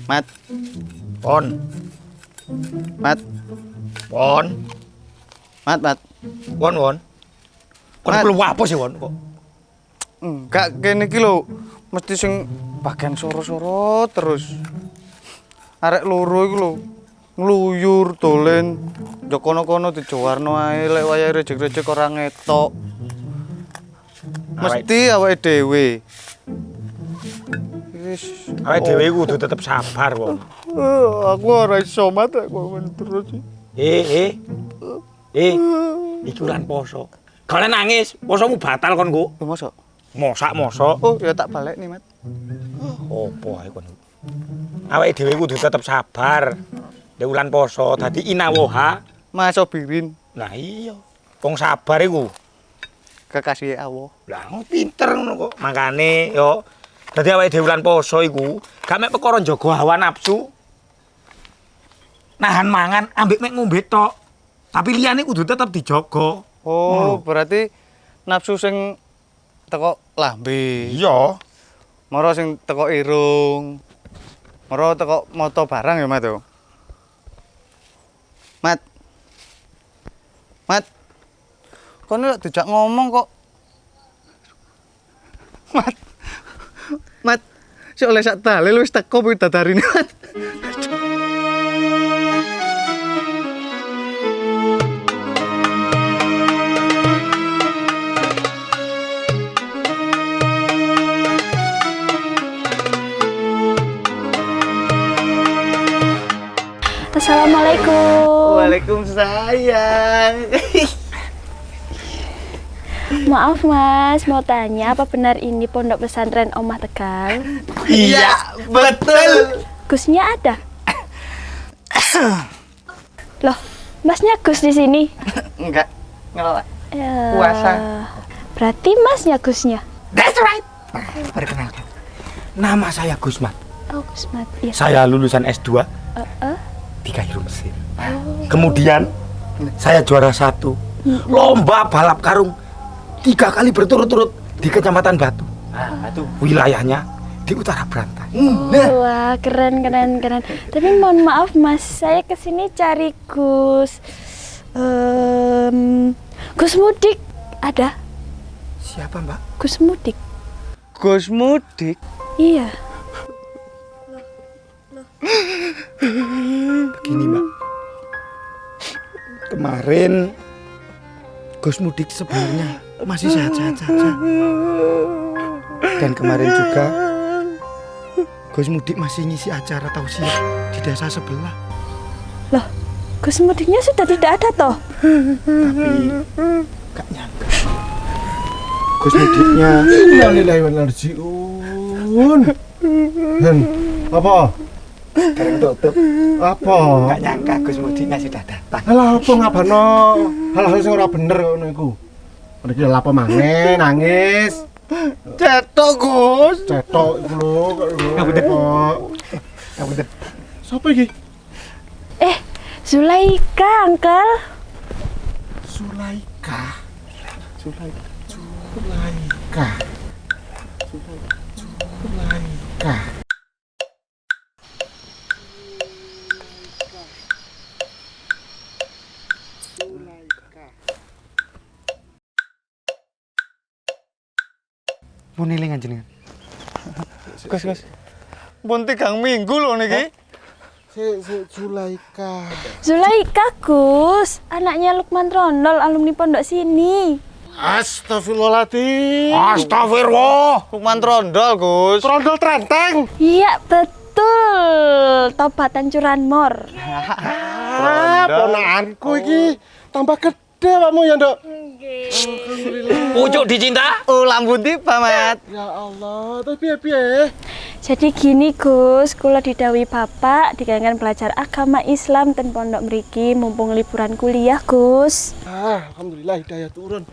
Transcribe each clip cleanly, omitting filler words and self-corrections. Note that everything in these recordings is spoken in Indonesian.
Mat. Pon. Mat. Pon. Mat. Won. Kon Mat. perlu apa sih, Won? Kok Enggak kene iki lho. Mesti sing bagian soro-soro terus. Arek loro iku lho. Ngluyur dolen. Yo kono-kono dijowarno ae lek wayahe rejek-rejek ora ngetok. Mesti awake dhewe. Wis, awake dhewe kudu tetep sabar, Won. aku ora iso mat aku terus. Iki bulan poso. Kalian nangis, posomu batal kon, Kok. Mosok? Mosok. Oh, ya tak balik nih, Mat. Opo ae kon. Awake dhewe kudu tetep sabar. Nek wulan poso dadi inawoha. Mas Birin, Lah iya. Wong sabar iku. kekasih Allah. Lah pinter ngono kok. Makane yo dadi awake dhewe wulan poso iku gak mek perkara njaga hawa nafsu. Nahan mangan ambek mek ngombe tok. Tapi liyane kudu tetep dijaga. Oh, berarti nafsu sing teko lambe. Iya. Moro sing teko irung. Moro teko moto barang ya, Mat yo. Mat. Kono lek dijak ngomong kok. Mat. Sik oleh sak dalil wis teko kuwi dadarine, Mat. Assalamualaikum. Waalaikumsalam. Maaf Mas, mau tanya apa benar ini pondok pesantren Omah Tegal? Iya, betul. Gusnya ada? Loh, Masnya Gus di sini? Enggak, ngelak. Ya, Puasa. Berarti Masnya Gusnya? That's right. Perkenalkan. Nama saya Gusmat. Oh, Gusmat. Iya. Saya lulusan S2 di Kairo Mesir. Kemudian saya juara 1 lomba balap karung 3 kali berturut-turut di Kecamatan Batu. Batu. Wilayahnya di Utara Berantai. Wah, keren. Tapi mohon maaf Mas, saya kesini cari Gus. Gus Mudik ada? Siapa, Mbak? Gus Mudik. Gus Mudik. Iya. Begini, Mbak. Kemarin Gus Mudik sebenarnya masih sehat-sehat saja. Dan kemarin juga Gus Mudik masih ngisi acara tausiah di desa sebelah. Loh, Gus Mudiknya sudah tidak ada toh? Tapi gak nyangka Gus Mudiknya Innalillahi wa inna ilaihi raji'un. Apa? bareng tutup. Apa? Gak nyangka Gus Mudiknya sudah datang. Alah apa ngabano? Hal-hal sing ora bener kok ngono iku. Iki lha apa maneh nangis? Cetok, Gus. Cetok iku lho kok lho. Ngapunten. Kok. Ngapunten. Sopo iki? Zulaika, Uncle. Sulaika. Mau nilingan jenengan. Gus. Pun 3 minggu lho niki. Sulaika. Zulaika, Gus. Anaknya Lukman Trondol, alumni pondok sini. Astagfirullahaladzim. Astagfirullah. Lukman Trondol, Gus. Trondol trenteng. Iya, betul. Tobatan curanmor. Ponakanku iki tambah gede pakmu ya, Nduk. Pucuk dicinta. Ulang budi, Pak Mat. Ya Allah, tapi piye? Jadi gini Gus, kula didhawuhi Bapak dikengken belajar agama Islam ten pondok mriki mumpung liburan kuliah, Gus. Alhamdulillah hidayah turun.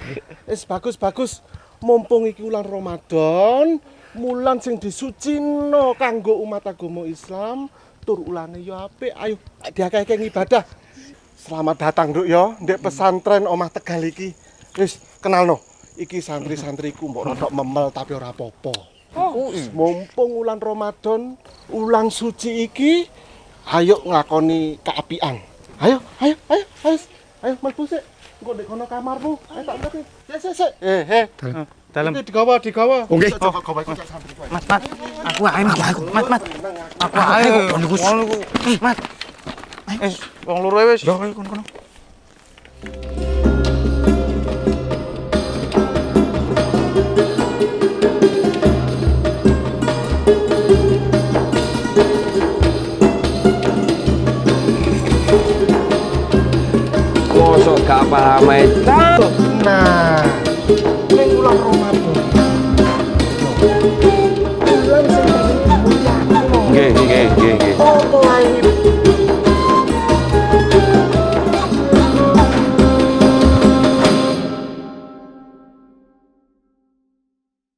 Bagus. Mumpung iki wulan Ramadan, mulan sing disucino kanggo umat agama Islam, tur ulane yo apik. Ayo diakeh-akeh ibadah. Selamat datang, Nduk ya, ndek pesantren Omah Tegal iki. Wis kenalno, iki santri-santriku mbok rodok memel tapi ora apa-apa. Mumpung ulan Ramadan, ulan suci iki, ayo nglakoni keapian. Ayo, mlebu sik. Engko ndek kono kamarmu. Ayo tak ngerti. Sik. Dalam. Iki digawa. Oke. Gawa iki cak santri kowe. Mat. Aku ae, Mat. Aku ae. Ngono ku. Mat. Wong loro wis. Yo kono. Mosok gak paham ae. Nah, ning ulan Ramadan. Ulan sing paling dimulyakno. Nggih. Apa